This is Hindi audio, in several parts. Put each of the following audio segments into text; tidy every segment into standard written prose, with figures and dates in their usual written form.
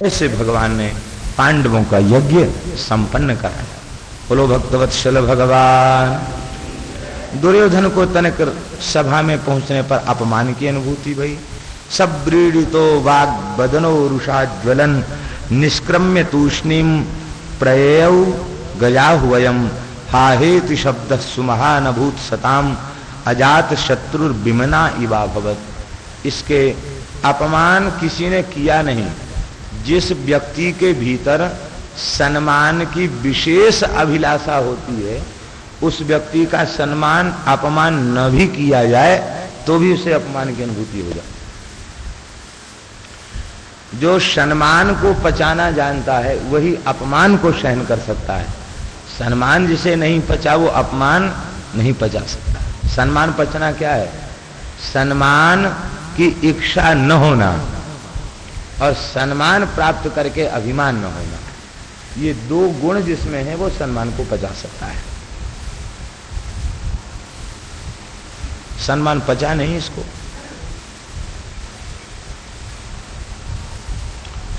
ऐसे भगवान ने पांडवों का यज्ञ संपन्न कराया। बोलो भक्तवत्सल भगवान। दुर्योधन को तनिक सभा में पहुंचने पर अपमान की अनुभूति भई। सब व्रीडितो वाग बदनो रुषा ज्वलन निष्क्रम्य तूष्णीम प्रयौ गया हुवयम हाहेति शब्द सुमहानभूत सताम अजात शत्रुर्विमना इवा भवत। इसके अपमान किसी ने किया नहीं। जिस व्यक्ति के भीतर सम्मान की विशेष अभिलाषा होती है, उस व्यक्ति का सम्मान अपमान न भी किया जाए तो भी उसे अपमान की अनुभूति हो जाए। जो सम्मान को पचाना जानता है वही अपमान को सहन कर सकता है। सम्मान जिसे नहीं पचा वो अपमान नहीं पचा सकता। सम्मान पचना क्या है? सम्मान की इच्छा न होना और सम्मान प्राप्त करके अभिमान न होना, ये दो गुण जिसमें है वो सम्मान को पचा सकता है। सम्मान पचा नहीं इसको।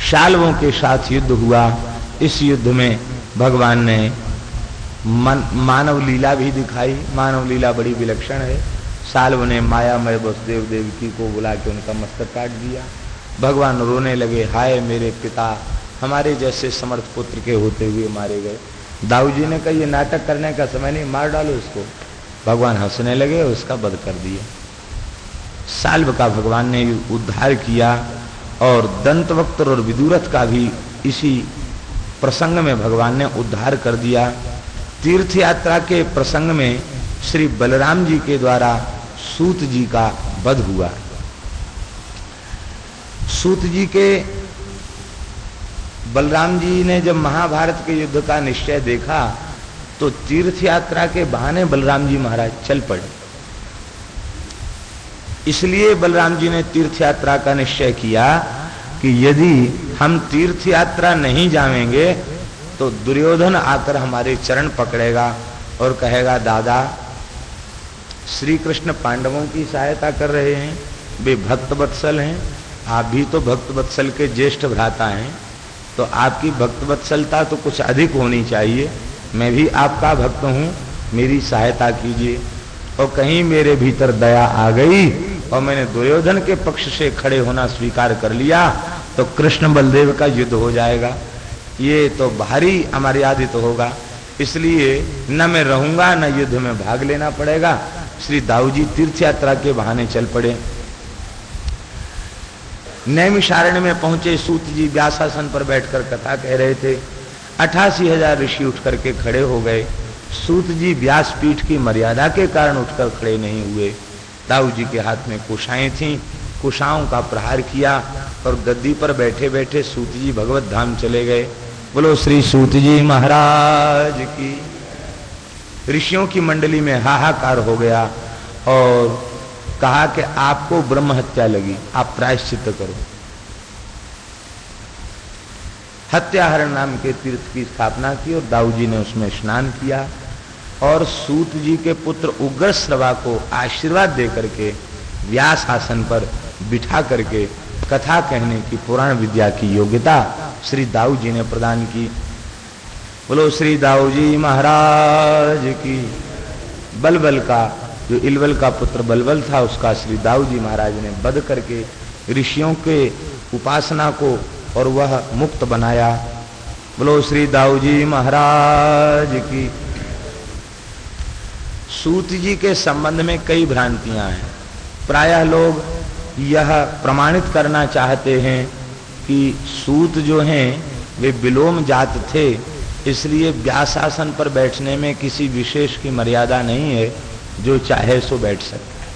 शाल्वों के साथ युद्ध हुआ। इस युद्ध में भगवान ने मानव लीला भी दिखाई। मानव लीला बड़ी विलक्षण है। शाल्व ने मायामय वसुदेव देवकी को बुला के उनका मस्तक काट दिया। भगवान रोने लगे, हाय मेरे पिता, हमारे जैसे समर्थ पुत्र के होते हुए मारे गए। दाऊ जी ने कहा ये नाटक करने का समय नहीं, मार डालो इसको। भगवान हंसने लगे और उसका वध कर दिया। शाल्व का भगवान ने उद्धार किया और दंतवक्त्र और विदुरथ का भी इसी प्रसंग में भगवान ने उद्धार कर दिया। तीर्थ यात्रा के प्रसंग में श्री बलराम जी के द्वारा सूत जी का वध हुआ। सूत जी के बलराम जी ने जब महाभारत के युद्ध का निश्चय देखा तो तीर्थ यात्रा के बहाने बलराम जी महाराज चल पड़े। इसलिए बलराम जी ने तीर्थ यात्रा का निश्चय किया कि यदि हम तीर्थ यात्रा नहीं जाएंगे तो दुर्योधन आकर हमारे चरण पकड़ेगा और कहेगा, दादा श्री कृष्ण पांडवों की सहायता कर रहे हैं, वे भक्त वत्सल हैं, आप भी तो भक्त वत्सल के ज्येष्ठ भ्राता हैं, तो आपकी भक्त वत्सलता तो कुछ अधिक होनी चाहिए। मैं भी आपका भक्त हूँ, मेरी सहायता कीजिए। और कहीं मेरे भीतर दया आ गई और मैंने दुर्योधन के पक्ष से खड़े होना स्वीकार कर लिया तो कृष्ण बलदेव का युद्ध हो जाएगा। ये तो भारी अमर्यादित होगा, इसलिए न मैं रहूंगा न युद्ध में भाग लेना पड़ेगा। श्री दाऊ जी तीर्थ यात्रा के बहाने चल पड़े। नैमिषारण्य में पहुंचे। सूत जी व्यासासन पर बैठकर कथा कह रहे थे। 88,000 ऋषि उठ करके खड़े हो गए। सूत जी व्यासपीठ की मर्यादा के कारण उठकर खड़े नहीं हुए। दाऊ जी के हाथ में कुशाएं थीं, कुशाओं का प्रहार किया और गद्दी पर बैठे बैठे सूत जी भगवत धाम चले गए। बोलो श्री सूत जी महाराज की। ऋषियों की मंडली में हाहाकार हो गया और कहा कि आपको ब्रह्म हत्या लगी, आप प्रायश्चित करो। हत्याहरण नाम के तीर्थ की स्थापना की और दाऊ जी ने उसमें स्नान किया और सूत जी के पुत्र उग्रश्रवा को आशीर्वाद दे करके व्यास आसन पर बिठा करके कथा कहने की पुराण विद्या की योग्यता श्री दाऊ जी ने प्रदान की। बोलो श्री दाऊ जी महाराज की। बलबल का, जो इलबल का पुत्र बलबल था, उसका श्री दाऊ जी महाराज ने वध करके ऋषियों के उपासना को और वह मुक्त बनाया। बोलो श्री दाऊ जी महाराज की। सूत जी के संबंध में कई भ्रांतियां हैं। प्रायः लोग यह प्रमाणित करना चाहते हैं कि सूत जो हैं वे विलोम जात थे, इसलिए व्यासासन पर बैठने में किसी विशेष की मर्यादा नहीं है, जो चाहे सो बैठ सकता है।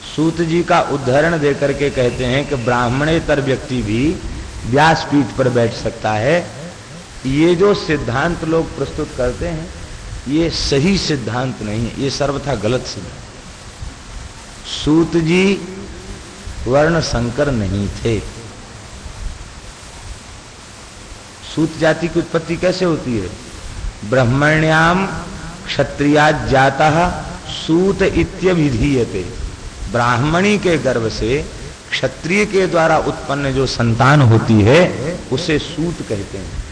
सूत जी का उदाहरण देकर के कहते हैं कि ब्राह्मणेतर व्यक्ति भी व्यासपीठ पर बैठ सकता है। ये जो सिद्धांत लोग प्रस्तुत करते हैं ये सही सिद्धांत नहीं है, ये सर्वथा गलत सिद्धांत। सूत जी वर्ण संकर नहीं थे। सूत जाति की उत्पत्ति कैसे होती है? ब्रह्मण्याम क्षत्रियात् जातः सूत इत्यभिधीयते। ब्राह्मणी के गर्भ से क्षत्रिय के द्वारा उत्पन्न जो संतान होती है उसे सूत कहते हैं।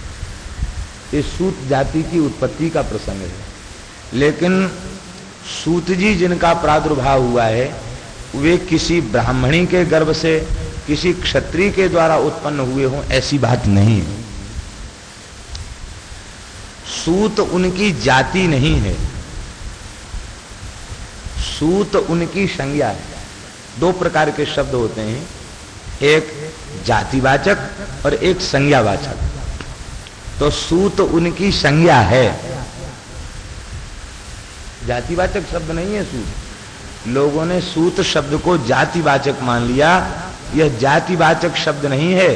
ये सूत जाति की उत्पत्ति का प्रसंग है। लेकिन सूत जी जिनका प्रादुर्भाव हुआ है वे किसी ब्राह्मणी के गर्भ से किसी क्षत्रिय के द्वारा उत्पन्न हुए हों, ऐसी बात नहीं है। सूत उनकी जाति नहीं है, सूत उनकी संज्ञा है। दो प्रकार के शब्द होते हैं, एक जातिवाचक और एक संज्ञावाचक। तो सूत उनकी संज्ञा है, जातिवाचक शब्द नहीं है सूत। लोगों ने सूत शब्द को जातिवाचक मान लिया, यह जातिवाचक शब्द नहीं है,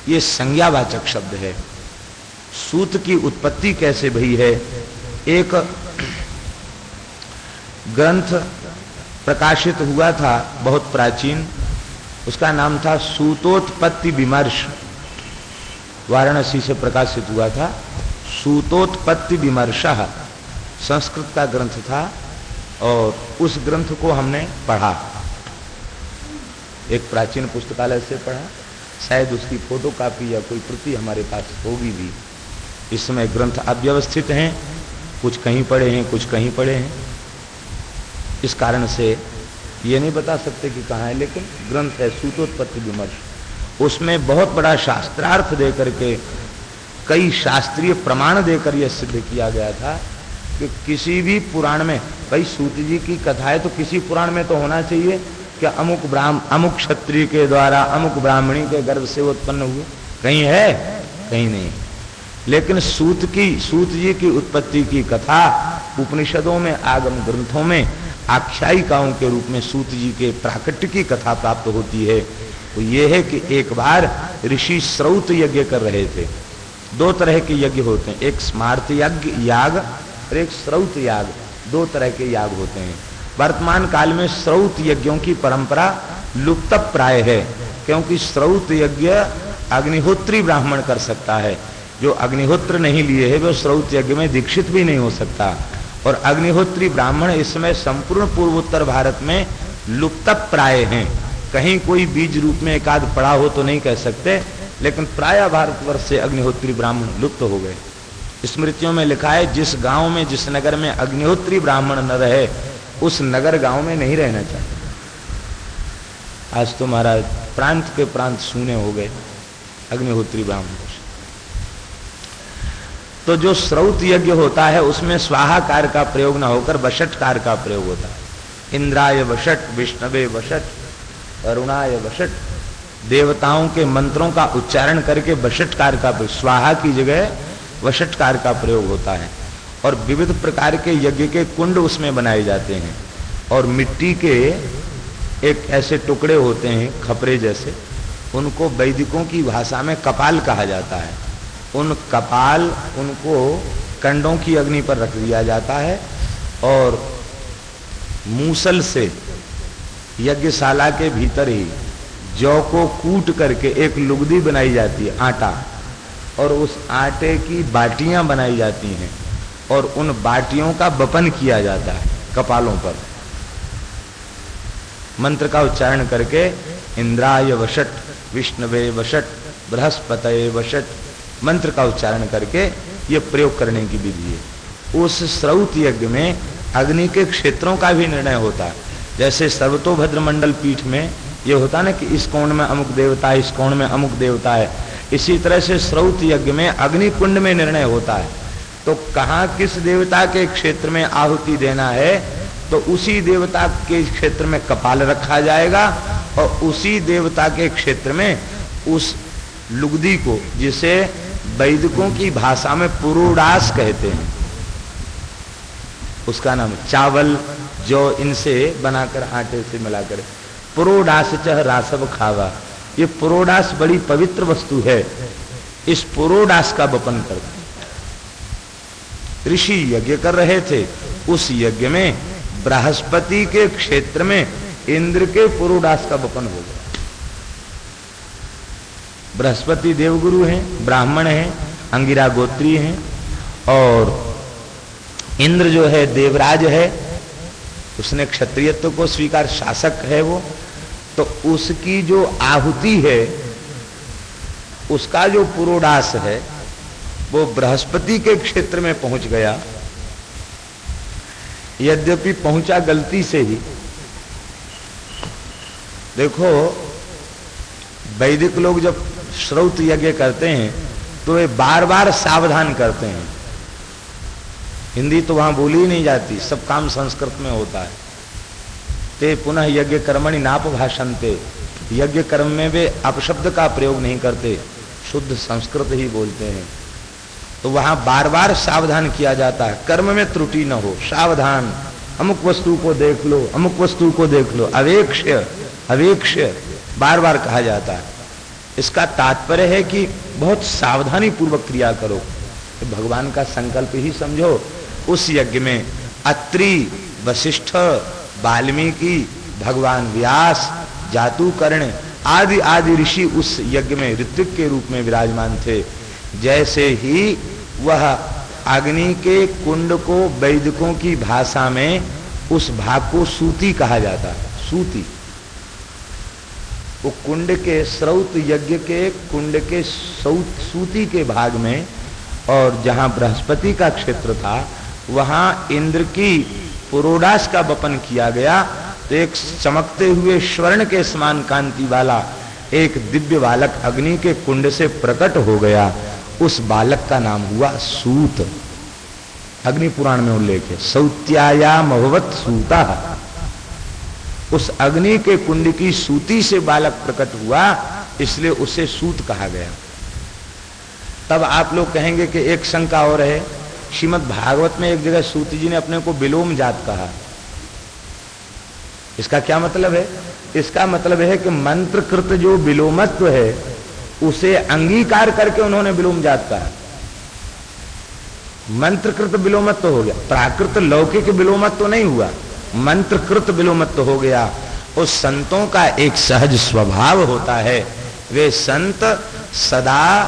यह संज्ञावाचक शब्द है। सूत की उत्पत्ति कैसे भई है? एक ग्रंथ प्रकाशित हुआ था बहुत प्राचीन, उसका नाम था सूतोत्पत्ति विमर्श। वाराणसी से प्रकाशित हुआ था सूतोत्पत्ति विमर्शः, संस्कृत का ग्रंथ था और उस ग्रंथ को हमने पढ़ा, एक प्राचीन पुस्तकालय से पढ़ा। शायद उसकी फोटोकॉपी या कोई प्रति हमारे पास होगी भी। इस समय ग्रंथ अव्यवस्थित हैं, कुछ कहीं पढ़े हैं कुछ कहीं पढ़े हैं, इस कारण से ये नहीं बता सकते कि कहाँ है, लेकिन ग्रंथ है सूतोत्पत्ति विमर्श। उसमें बहुत बड़ा शास्त्रार्थ देकर के, कई शास्त्रीय प्रमाण देकर यह सिद्ध किया गया था कि किसी भी पुराण में, भाई सूत जी की कथा है तो किसी पुराण में तो होना चाहिए कि अमुक क्षत्रिय के द्वारा अमुक ब्राह्मणी के गर्भ से उत्पन्न हुए। कहीं है? कहीं नहीं। लेकिन सूत जी की उत्पत्ति की कथा उपनिषदों में, आगम ग्रंथों में आख्यायिकाओं के रूप में सूत जी के प्राकट्य की कथा प्राप्त होती है। तो ये है कि एक बार ऋषि श्रौत यज्ञ कर रहे थे। दो तरह के यज्ञ होते हैं, एक स्मार्त यज्ञ याग और एक श्रौत याग, दो तरह के याग होते हैं। वर्तमान काल में श्रौत यज्ञों की परंपरा लुप्त प्राय है, क्योंकि श्रौत यज्ञ अग्निहोत्री ब्राह्मण कर सकता है। जो अग्निहोत्र नहीं लिए है वो श्रौत यज्ञ में दीक्षित भी नहीं हो सकता। और अग्निहोत्री ब्राह्मण इस समय संपूर्ण पूर्वोत्तर भारत में लुप्त प्राय हैं। कहीं कोई बीज रूप में एकाध पड़ा हो तो नहीं कह सकते, लेकिन प्राय भारतवर्ष से अग्निहोत्री ब्राह्मण लुप्त हो गए। स्मृतियों में लिखा है, जिस गांव में, जिस नगर में अग्निहोत्री ब्राह्मण न रहे उस नगर गांव में नहीं रहना चाहिए। आज तो महाराज प्रांत के प्रांत सूने हो गए अग्निहोत्री ब्राह्मण। तो जो श्रौत यज्ञ होता है उसमें स्वाहाकार का प्रयोग न होकर वषटकार का प्रयोग होता है। इंद्राय वषट, विष्णवे वषट, अरुणाय वषट, देवताओं के मंत्रों का उच्चारण करके वषटकार का, स्वाहा की जगह वषटकार का प्रयोग होता है। और विविध प्रकार के यज्ञ के कुंड उसमें बनाए जाते हैं। और मिट्टी के एक ऐसे टुकड़े होते हैं खपरे जैसे, उनको वैदिकों की भाषा में कपाल कहा जाता है। उन कपाल, उनको कंडों की अग्नि पर रख दिया जाता है और मूसल से यज्ञशाला के भीतर ही जौ को कूट करके एक लुगदी बनाई जाती है, आटा, और उस आटे की बाटियां बनाई जाती हैं और उन बाटियों का वपन किया जाता है कपालों पर। मंत्र का उच्चारण करके इंद्राय वषट, विष्णवे वषट, बृहस्पतये वषट, मंत्र का उच्चारण करके ये प्रयोग करने की विधि है। उस श्रौत यज्ञ में अग्नि के क्षेत्रों का भी निर्णय होता है। जैसे सर्वतोभद्र मंडल पीठ में ये होता ना कि इस कोण में अमुक देवता है, इस कोण में अमुक देवता है, इसी तरह से श्रौत यज्ञ में अग्नि कुंड में निर्णय होता है। तो कहाँ किस देवता के क्षेत्र में आहुति देना है, तो उसी देवता के क्षेत्र में कपाल रखा जाएगा और उसी देवता के क्षेत्र में उस लुगदी को, जिसे वैदिकों की भाषा में पुरोडास कहते हैं, उसका नाम चावल जो इनसे बनाकर आटे से मिलाकर, पुरोडास चह रासव खावा, ये पुरोडास बड़ी पवित्र वस्तु है। इस पुरोडास का वपन करते ऋषि यज्ञ कर रहे थे। उस यज्ञ में बृहस्पति के क्षेत्र में इंद्र के पुरोडास का वपन हो गया। बृहस्पति देवगुरु हैं, ब्राह्मण हैं, अंगिरा गोत्री हैं, और इंद्र जो है देवराज है, उसने क्षत्रियत्व को स्वीकार, शासक है वो, तो उसकी जो आहुति है, उसका जो पुरोडास है, वो बृहस्पति के क्षेत्र में पहुंच गया। यद्यपि पहुंचा गलती से ही। देखो, वैदिक लोग जब श्रौत यज्ञ करते हैं तो वे बार बार सावधान करते हैं। हिंदी तो वहां बोली ही नहीं जाती, सब काम संस्कृत में होता है। ते पुनः यज्ञ कर्मणि नाप भाषन्ते, यज्ञ कर्म में वे अपशब्द का प्रयोग नहीं करते, शुद्ध संस्कृत ही बोलते हैं। तो वहां बार बार सावधान किया जाता है, कर्म में त्रुटि न हो, सावधान, अमुक वस्तु को देख लो, अमुक वस्तु को देख लो, अवेक्ष्य अवेक्ष्य बार बार कहा जाता है। इसका तात्पर्य है कि बहुत सावधानी पूर्वक क्रिया करो। तो भगवान का संकल्प ही समझो। उस यज्ञ में अत्रि, वशिष्ठ, वाल्मीकि, भगवान व्यास, जातुकर्ण आदि आदि ऋषि उस यज्ञ में ऋत्विक के रूप में विराजमान थे। जैसे ही वह अग्नि के कुंड को वैदिकों की भाषा में उस भाग को सूती कहा जाता है। सूती, वो कुंड के श्रौत यज्ञ के कुंड के सूती के भाग में, और जहां बृहस्पति का क्षेत्र था वहां इंद्र की पुरोडास का वपन किया गया। तो एक चमकते हुए स्वर्ण के समान कांति वाला एक दिव्य बालक अग्नि के कुंड से प्रकट हो गया। उस बालक का नाम हुआ सूत। अग्नि पुराण में उल्लेख है, सौत्याया महवत सूता। उस अग्नि के कुंड की सूती से बालक प्रकट हुआ, इसलिए उसे सूत कहा गया। तब आप लोग कहेंगे कि एक शंका और है, श्रीमद् भागवत में एक जगह सूत जी ने अपने को विलोम जात कहा। इसका क्या मतलब है? इसका मतलब है कि मंत्रकृत जो विलोमत्व है उसे अंगीकार करके उन्होंने विलोम जात कहा। मंत्रकृत विलोमत्व हो गया, प्राकृत लौकिक विलोमत्व तो नहीं हुआ, मंत्रकृत विलोमत्व हो गया। उस संतों का एक सहज स्वभाव होता है, वे संत सदा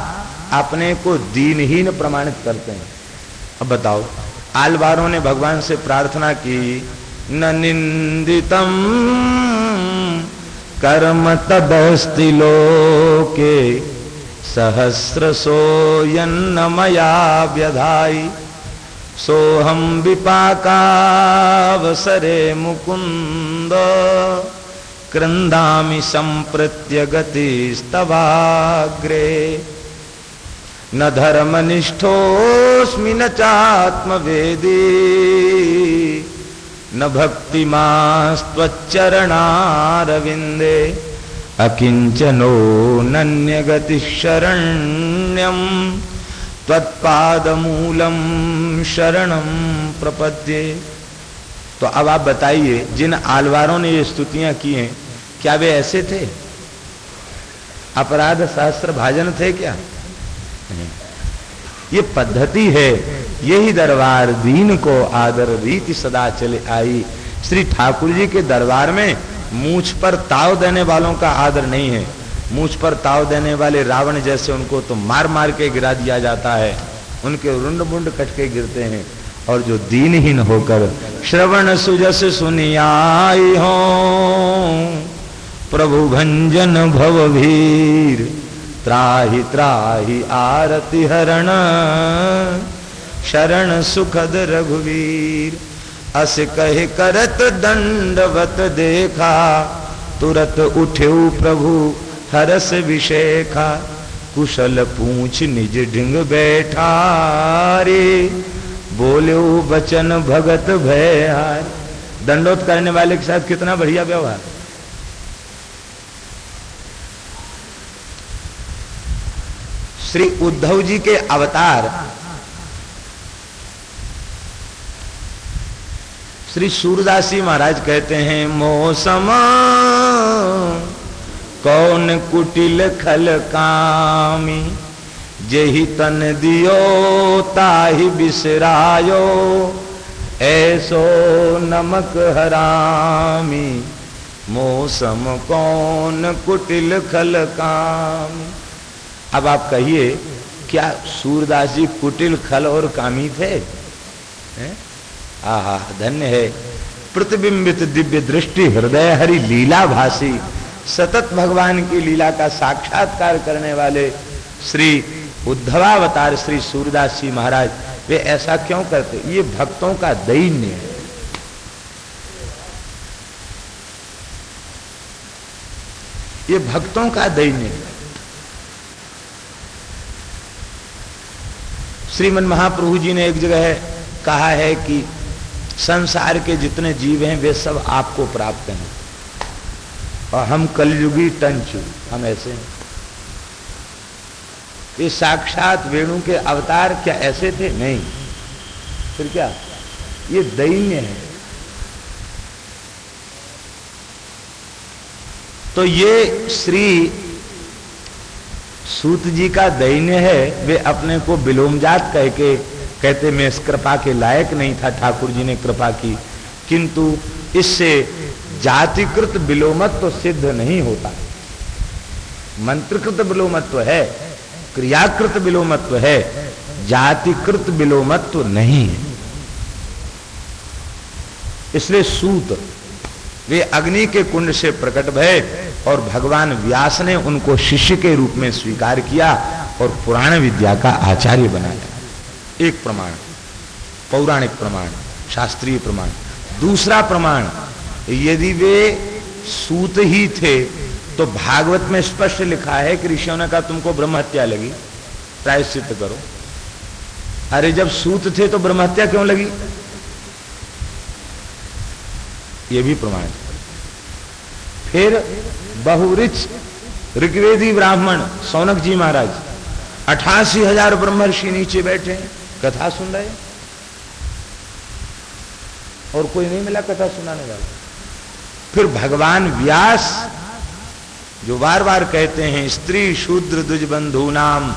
अपने को दीनहीन प्रमाणित करते हैं। अब बताओ, आलवारों ने भगवान से प्रार्थना की, न निंदितम कर्म तदस्ति लोके सहस्रसो यन्न मया व्यधाई सोहम विपाकावसरे मुकुंद क्रंदामि संप्रत्य गतिस्तवाग्रे न धर्मनिष्ठोऽस्मि न चात्मवेदी न भक्तिमास्त्वच्चरणारविन्दे अकिंचनो नन्यगतिः शरण्यं त्वत्पादमूलं शरणं प्रपद्ये। तो अब आप बताइए, जिन आलवारों ने ये स्तुतियां की हैं, क्या वे ऐसे थे? अपराध शास्त्र भाजन थे क्या? ये पद्धति है, यही दरबार दीन को आदर रीति सदा चले आई। श्री ठाकुर जी के दरबार में मूछ पर ताव देने वालों का आदर नहीं है। मूछ पर ताव देने वाले रावण जैसे उनको तो मार मार के गिरा दिया जाता है, उनके रुंड मुंड कट के गिरते हैं। और जो दीनहीन होकर श्रवण सुजस सुनियाई हो प्रभु भंजन भवभीर त्राहि त्राहि आरति हरण शरण सुखद रघुवीर अस कहे करत दंडवत देखा तुरत उठ्यु प्रभु हरस विशेखा कुशल पूछ निज ढिंग बैठा रे बोल्यो बचन भगत भयहार। दंडोत करने वाले के साथ कितना बढ़िया व्यवहार। श्री उद्धव जी के अवतार श्री सूरदास जी महाराज कहते हैं, मौसम कौन कुटिल खल कामी जेहि तन दियो ताहि बिसरायो ऐसो नमक हरामी मौसम कौन कुटिल खल कामी। अब आप कहिए, क्या सूरदास जी कुटिल खल और कामी थे? आहा, धन्य है। प्रतिबिंबित दिव्य दृष्टि हृदय हरि लीला भासी सतत भगवान की लीला का साक्षात्कार करने वाले श्री उद्धवावतार श्री सूरदास जी महाराज वे ऐसा क्यों करते? ये भक्तों का दैन्य है। ये भक्तों का दैन्य है। श्रीमन महाप्रभु जी ने एक जगह कहा है कि संसार के जितने जीव हैं वे सब आपको प्राप्त हैं और हम कलयुगी टंचू, हम ऐसे हैं। ये साक्षात वेणु के अवतार क्या ऐसे थे? नहीं, फिर क्या? ये दैन्य है। तो ये श्री सूत जी का दैन्य है। वे अपने को विलोमजात कह के कहते मैं इस कृपा के लायक नहीं था, ठाकुर जी ने कृपा की, किंतु इससे जातिकृत विलोमत्व सिद्ध नहीं होता। मंत्रकृत विलोमत्व है, क्रियाकृत विलोमत्व है, जातिकृत विलोमत्व नहीं है। इसलिए सूत वे अग्नि के कुंड से प्रकट भय और भगवान व्यास ने उनको शिष्य के रूप में स्वीकार किया और पुराण विद्या का आचार्य बनाया। एक प्रमाण, पौराणिक प्रमाण, शास्त्रीय प्रमाण। दूसरा प्रमाण, यदि वे सूत ही थे तो भागवत में स्पष्ट लिखा है कि ऋषियों ने कहा तुमको ब्रह्म हत्या लगी, प्रायश्चित करो। अरे जब सूत थे तो ब्रह्म हत्या क्यों लगी? यह भी प्रमाण। फिर बहुरिच ऋग्वेदी ब्राह्मण सौनक जी महाराज 88,000 ब्रह्मर्षि नीचे बैठे हैं, कथा सुन रहे, और कोई नहीं मिला कथा सुनाने वाला। फिर भगवान व्यास जो बार बार कहते हैं स्त्री शूद्र द्विज बंधु नाम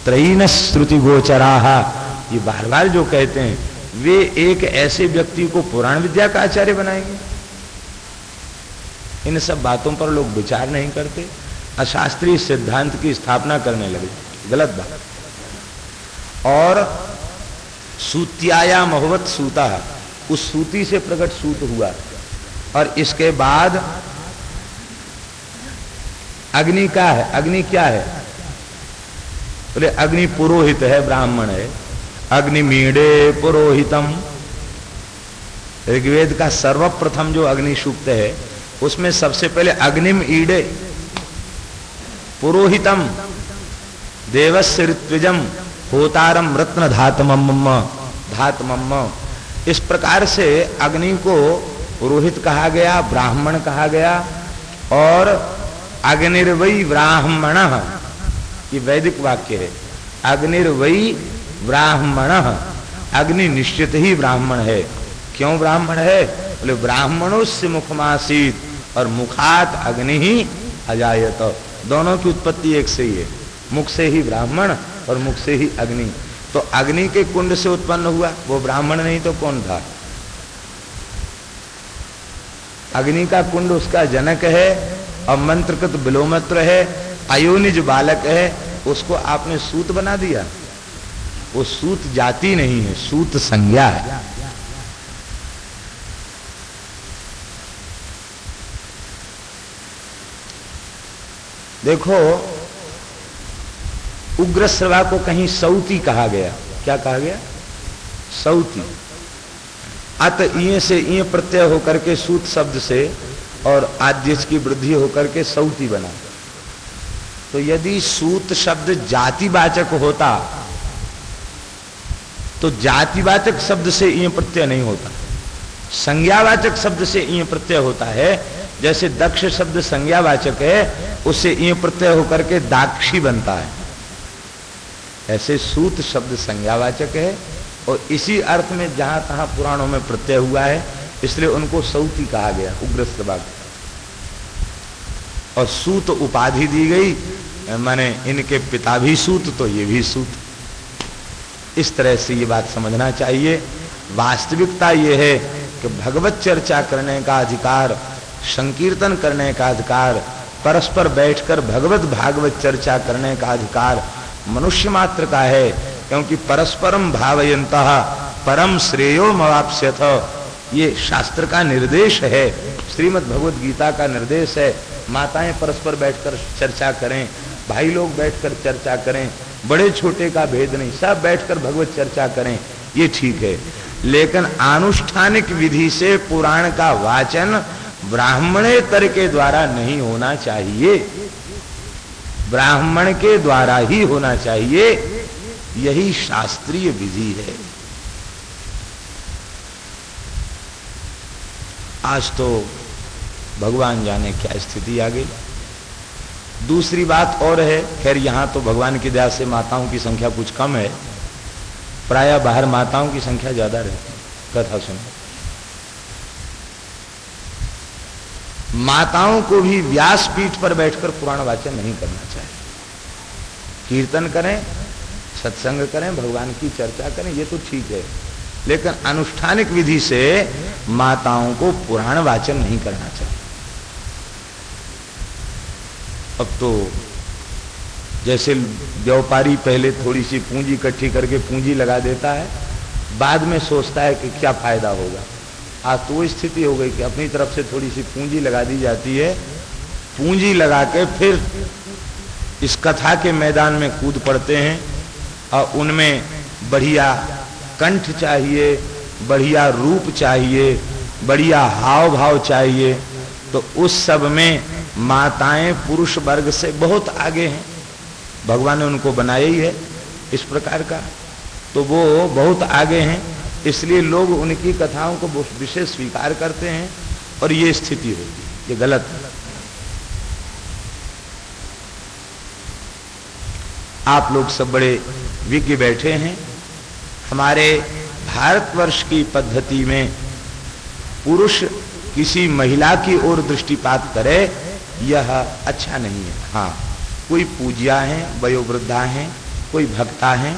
त्रयीन श्रुति गोचराह, ये बार बार जो कहते हैं, वे एक ऐसे व्यक्ति को पुराण विद्या का आचार्य बनाएंगे? इन सब बातों पर लोग विचार नहीं करते, अशास्त्रीय सिद्धांत की स्थापना करने लगे, गलत बात। और सूत्याया महवत सूता, उस सूती से प्रकट सूत हुआ। और इसके बाद अग्नि का है, अग्नि क्या है? बोले अग्नि पुरोहित है, ब्राह्मण है। अग्नि मीडे पुरोहितम, ऋग्वेद का सर्वप्रथम जो अग्नि सूक्त है उसमें सबसे पहले अग्निम ईडे पुरोहितम देवस्य ऋत्विजम होतारम रत्न धातमम। इस प्रकार से अग्नि को पुरोहित कहा गया, ब्राह्मण कहा गया। और अग्निर्वै ब्राह्मण, ये वैदिक वाक्य है। अग्निर्वै ब्राह्मण, अग्नि निश्चित ही ब्राह्मण है। क्यों ब्राह्मण है? बोले ब्राह्मणोस्य मुखमासीत और मुखात अग्नि ही अजायत। दोनों की उत्पत्ति एक से ही है, मुख से ही ब्राह्मण और मुख से ही अग्नि। तो अग्नि के कुंड से उत्पन्न हुआ, वो ब्राह्मण नहीं तो कौन था? अग्नि का कुंड उसका जनक है और मंत्रकृत विलोमत्र है, अयोनिज बालक है, उसको आपने सूत बना दिया। वो सूत जाति नहीं है, सूत संज्ञा है। देखो उग्रश्रवा को कहीं सौती कहा गया। क्या कहा गया? सौती। अत इये से इये प्रत्यय होकर के सूत शब्द से और आद्यच की वृद्धि होकर के सौती बना। तो यदि सूत शब्द जातिवाचक होता तो जातिवाचक शब्द से इये प्रत्यय नहीं होता, संज्ञावाचक शब्द से इये प्रत्यय होता है। जैसे दक्ष शब्द संज्ञावाचक है, उससे इये प्रत्यय होकर के दाक्षी बनता है। ऐसे सूत शब्द संज्ञावाचक है और इसी अर्थ में जहां तहां पुराणों में प्रत्यय हुआ है, इसलिए उनको सौती कहा गया, उग्रश्रवा। और सूत उपाधि दी गई, माने इनके पिता भी सूत तो ये भी सूत। इस तरह से ये बात समझना चाहिए। वास्तविकता ये है कि भगवत चर्चा करने का अधिकार, संकीर्तन करने का अधिकार, परस्पर बैठकर भगवत भागवत चर्चा करने का अधिकार मनुष्य मात्र का है। क्योंकि परस्परम भावयन्तः परम श्रेयो मवाप्स्यथ, ये शास्त्र का निर्देश है, श्रीमद् भगवद गीता का निर्देश है। माताएं परस्पर बैठकर चर्चा करें, भाई लोग बैठकर चर्चा करें, बड़े छोटे का भेद नहीं, सब बैठकर भगवत चर्चा करें, ये ठीक है। लेकिन आनुष्ठानिक विधि से पुराण का वाचन ब्राह्मणेतर के द्वारा नहीं होना चाहिए, ब्राह्मण के द्वारा ही होना चाहिए, यही शास्त्रीय विधि है। आज तो भगवान जाने क्या स्थिति आ गई। दूसरी बात और है, खैर यहां तो भगवान की दया से माताओं की संख्या कुछ कम है, प्रायः बाहर माताओं की संख्या ज्यादा रहती है। कथा सुनो, माताओं को भी व्यासपीठ पर बैठकर पुराण वाचन नहीं करना चाहिए। कीर्तन करें, सत्संग करें, भगवान की चर्चा करें, ये तो ठीक है, लेकिन अनुष्ठानिक विधि से माताओं को पुराण वाचन नहीं करना चाहिए। अब तो जैसे व्यापारी पहले थोड़ी सी पूंजी इकट्ठी करके पूंजी लगा देता है, बाद में सोचता है कि क्या फायदा होगा। आज तो वो स्थिति हो गई कि अपनी तरफ से थोड़ी सी पूंजी लगा दी जाती है, पूंजी लगा के फिर इस कथा के मैदान में कूद पड़ते हैं और उनमें बढ़िया कंठ चाहिए, बढ़िया रूप चाहिए, बढ़िया हाव भाव चाहिए, तो उस सब में माताएं पुरुष वर्ग से बहुत आगे हैं। भगवान ने उनको बनाया ही है इस प्रकार का, तो वो बहुत आगे हैं, इसलिए लोग उनकी कथाओं को विशेष स्वीकार करते हैं और ये स्थिति होती है, ये गलत है। आप लोग सब बड़े विज्ञ बैठे हैं। हमारे भारतवर्ष की पद्धति में पुरुष किसी महिला की ओर दृष्टिपात करे यह अच्छा नहीं है। हाँ, कोई पूज्या हैं, वयोवृद्धा हैं, कोई भक्ता हैं,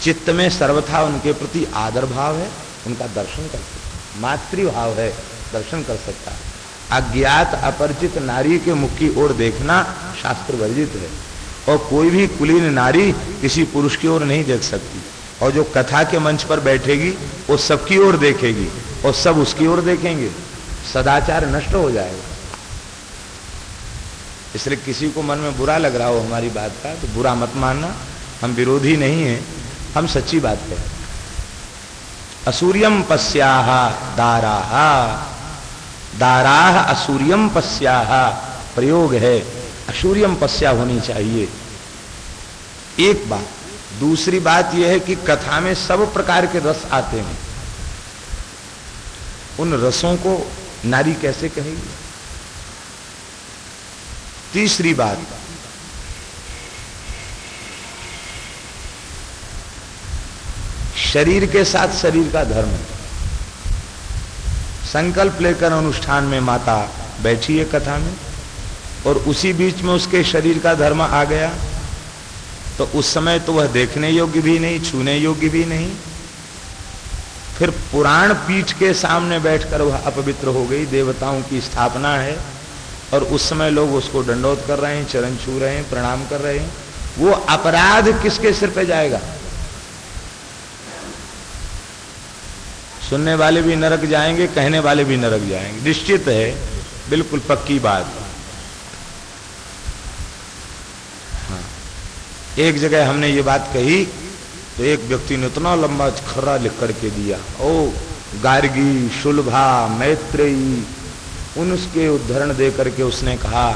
चित्त में सर्वथा उनके प्रति आदर भाव है, उनका दर्शन कर सकता, मातृभाव है, दर्शन कर सकता। अज्ञात अपरिचित नारी के मुख की ओर देखना शास्त्र वर्जित है, और कोई भी कुलीन नारी किसी पुरुष की ओर नहीं देख सकती, और जो कथा के मंच पर बैठेगी वो सबकी ओर देखेगी और सब उसकी ओर देखेंगे, सदाचार नष्ट हो जाएगा। इसलिए किसी को मन में बुरा लग रहा हो हमारी बात का तो बुरा मत मानना, हम विरोधी नहीं हैं, हम सच्ची बात करें। असूर्यम पश्याह दाराह, दाराह असूर्यम पश्याह प्रयोग है, असूर्यम पश्या होनी चाहिए। एक बात, दूसरी बात यह है कि कथा में सब प्रकार के रस आते हैं, उन रसों को नारी कैसे कहेगी। तीसरी बात, शरीर के साथ शरीर का धर्म है। संकल्प लेकर अनुष्ठान में माता बैठी है कथा में, और उसी बीच में उसके शरीर का धर्म आ गया, तो उस समय तो वह देखने योग्य भी नहीं, छूने योग्य भी नहीं। फिर पुराण पीठ के सामने बैठकर वह अपवित्र हो गई, देवताओं की स्थापना है, और उस समय लोग उसको दंडोत कर रहे हैं, चरण छू रहे हैं, प्रणाम कर रहे हैं। वो अपराध किसके सिर पे जाएगा? सुनने वाले भी नरक जाएंगे, कहने वाले भी नरक जाएंगे, निश्चित है, बिल्कुल पक्की बात। हाँ, एक जगह हमने ये बात कही तो एक व्यक्ति ने इतना लंबा खर्रा लिख करके दिया, ओ गार्गी, शुलभा, मैत्रेयी, उनके उदाहरण दे करके उसने कहा,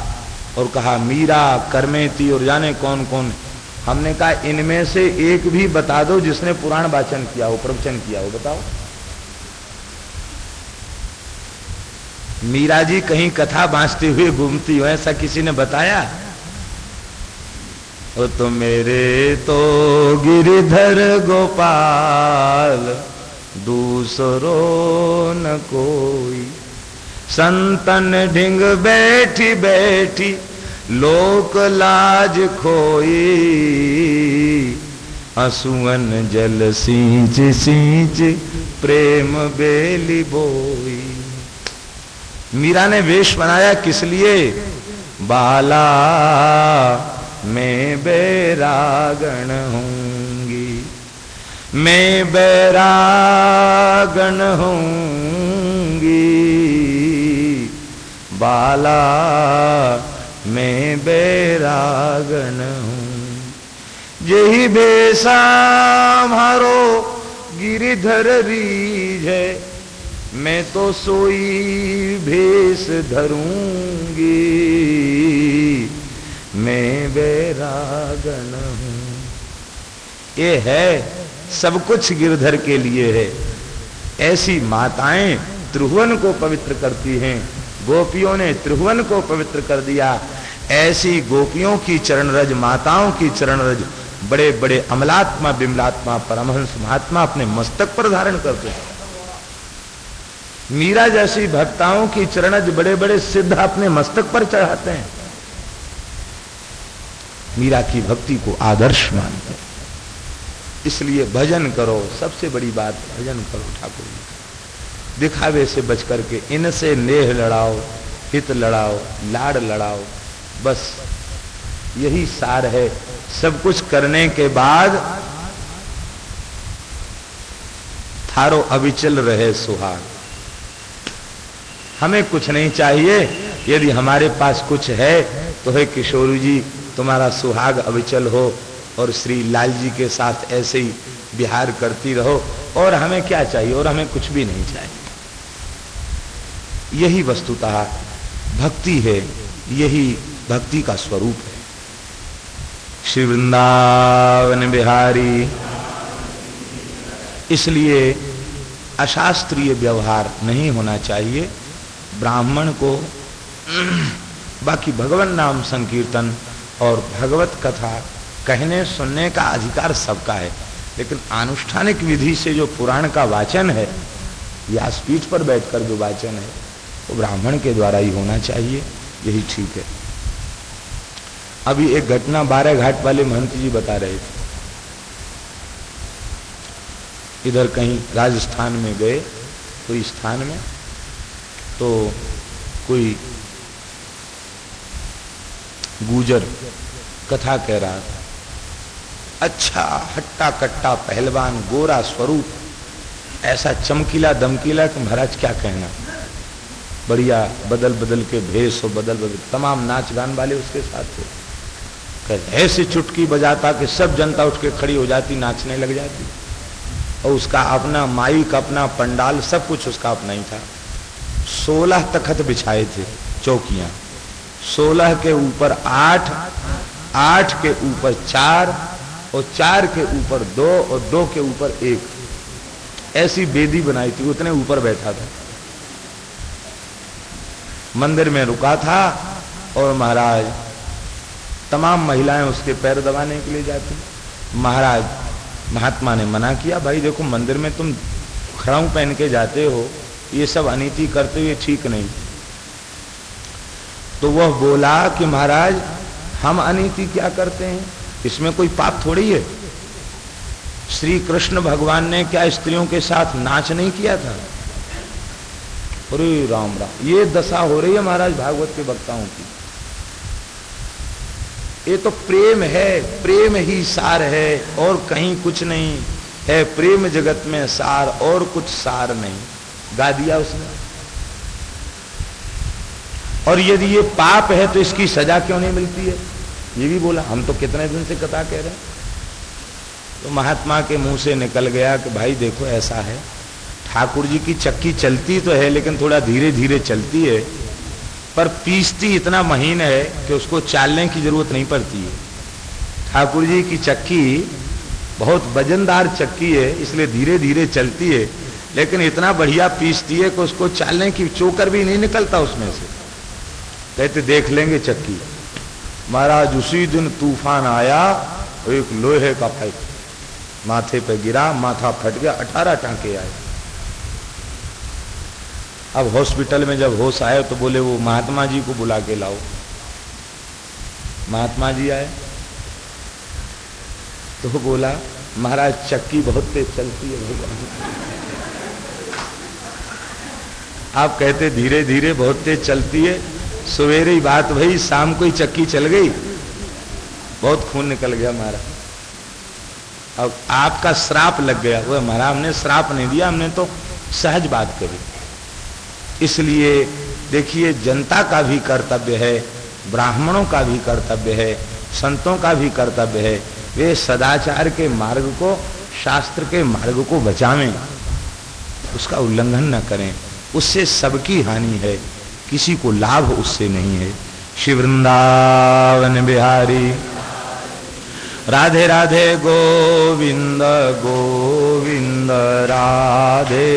और कहा मीरा, कर्मेती और जाने कौन कौन। हमने कहा इनमें से एक भी बता दो जिसने पुराण वाचन किया हो, प्रवचन किया हो, बताओ। मीरा जी कहीं कथा बांचते हुए घूमती हो, ऐसा किसी ने बताया? ओ तो मेरे तो गिरिधर गोपाल दूसरो न कोई, संतन ढिंग बैठी बैठी लोक लाज खोई, असुअन जल सींच सींच प्रेम बेली बोई। मीरा ने वेश बनाया किस लिए? बाला मैं बैरागण होंगी, मैं बैरागण होंगी, बाला मैं बैरागन हूँ। यही बेसा मारो गिरिधर रीझ है, मैं तो सोई भेष धरूंगी, मैं बैरागन हूँ। ये है सब कुछ गिरधर के लिए है। ऐसी माताएं त्रिभुवन को पवित्र करती हैं। गोपियों ने त्रिभुवन को पवित्र कर दिया। ऐसी गोपियों की चरण रज, माताओं की चरण रज बड़े बड़े अमलात्मा बिमलात्मा परमहंस महात्मा अपने मस्तक पर धारण करते हैं। मीरा जैसी भक्ताओं की चरणज बड़े बड़े सिद्ध अपने मस्तक पर चढ़ाते हैं। मीरा की भक्ति को आदर्श मानते हैं। इसलिए भजन करो, सबसे बड़ी बात भजन करो ठाकुर जी। दिखावे से बच करके इनसे नेह लड़ाओ, हित लड़ाओ, लाड़ लड़ाओ, बस यही सार है। सब कुछ करने के बाद थारो अविचल रहे सुहाग। हमें कुछ नहीं चाहिए, यदि हमारे पास कुछ है तो है किशोर जी तुम्हारा सुहाग अविचल हो और श्री लाल जी के साथ ऐसे ही विहार करती रहो। और हमें क्या चाहिए? और हमें कुछ भी नहीं चाहिए। यही वस्तुतः भक्ति है, यही भक्ति का स्वरूप है। श्री वृंदावन बिहारी। इसलिए अशास्त्रीय व्यवहार नहीं होना चाहिए। ब्राह्मण को बाकी भगवान नाम संकीर्तन और भगवत कथा कहने सुनने का अधिकार सबका है, लेकिन आनुष्ठानिक विधि से जो पुराण का वाचन है, व्यासपीठ पर बैठकर जो वाचन है, वो ब्राह्मण के द्वारा ही होना चाहिए। यही ठीक है। अभी एक घटना 12 घाट वाले महंत जी बता रहे थे। इधर कहीं राजस्थान में गए कोई स्थान में, तो कोई गुजर कथा कह रहा था। अच्छा हट्टा कट्टा पहलवान, गोरा स्वरूप, ऐसा चमकीला दमकीला कि महाराज क्या कहना। बढ़िया बदल बदल के भेष और बदल बदल तमाम नाच गान वाले उसके साथ थे। ऐसी चुटकी बजाता कि सब जनता उठ के खड़ी हो जाती, नाचने लग जाती। और उसका अपना माइक, अपना पंडाल, सब कुछ उसका अपना ही था। 16 तखत बिछाए थे, चौकियां। 16 के ऊपर 8, 8 के ऊपर 4 और 4 के ऊपर 2 और 2 के ऊपर 1, ऐसी बेदी बनाई थी। उतने ऊपर बैठा था। मंदिर में रुका था और महाराज तमाम महिलाएं उसके पैर दबाने के लिए जाती। महाराज महात्मा ने मना किया, भाई देखो मंदिर में तुम खड़ाऊ पहन के जाते हो, ये सब अनीति करते हुए ठीक नहीं। तो वह बोला कि महाराज हम अनीति क्या करते हैं, इसमें कोई पाप थोड़ी है। श्री कृष्ण भगवान ने क्या स्त्रियों के साथ नाच नहीं किया था? अरे राम राम, ये दशा हो रही है महाराज भागवत के वक्ताओं की। ये तो प्रेम है, प्रेम ही सार है और कहीं कुछ नहीं है। प्रेम जगत में सार और कुछ सार नहीं, गा दिया उसने। और यदि ये पाप है तो इसकी सजा क्यों नहीं मिलती है, ये भी बोला। हम तो कितने दिन से कथा कह रहे हैं। तो महात्मा के मुंह से निकल गया कि भाई देखो ऐसा है, ठाकुर जी की चक्की चलती तो है लेकिन थोड़ा धीरे धीरे चलती है, पर पीसती इतना महीन है कि उसको चालने की जरूरत नहीं पड़ती है। ठाकुर जी की चक्की बहुत वजनदार चक्की है, इसलिए धीरे धीरे चलती है, लेकिन इतना बढ़िया पीसती है कि उसको चालने की चोकर भी नहीं निकलता उसमें से। कहते देख लेंगे चक्की। महाराज उसी दिन तूफान आया, एक लोहे का पाइप माथे पे गिरा, माथा फट गया, 18 टांके आए। अब हॉस्पिटल में जब होश आए तो बोले वो महात्मा जी को बुला के लाओ। महात्मा जी आए तो बोला महाराज चक्की बहुत तेज चलती है भगवान। आप कहते धीरे धीरे बहुत तेज चलती है, सवेरे ही बात भई, शाम को ही चक्की चल गई, बहुत खून निकल गया महाराज। अब आपका श्राप लग गया। वो महाराज हमने श्राप नहीं दिया, हमने तो सहज बात करी। इसलिए देखिए जनता का भी कर्तव्य है, ब्राह्मणों का भी कर्तव्य है, संतों का भी कर्तव्य है, वे सदाचार के मार्ग को, शास्त्र के मार्ग को बचावें, उसका उल्लंघन न करें। उससे सबकी हानि है, किसी को लाभ उससे नहीं है। श्री वृंदावन बिहारी राधे राधे गोविंद गोविंद राधे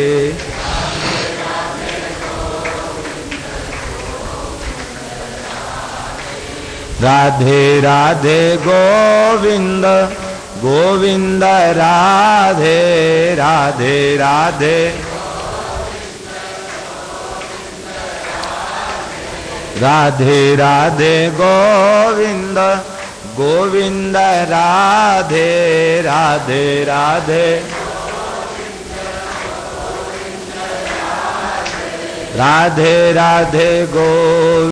राधे राधे गोविंद गोविंद राधे राधे राधे राधे राधे गोविंद गोविंद राधे राधे राधे राधे राधे गोविंद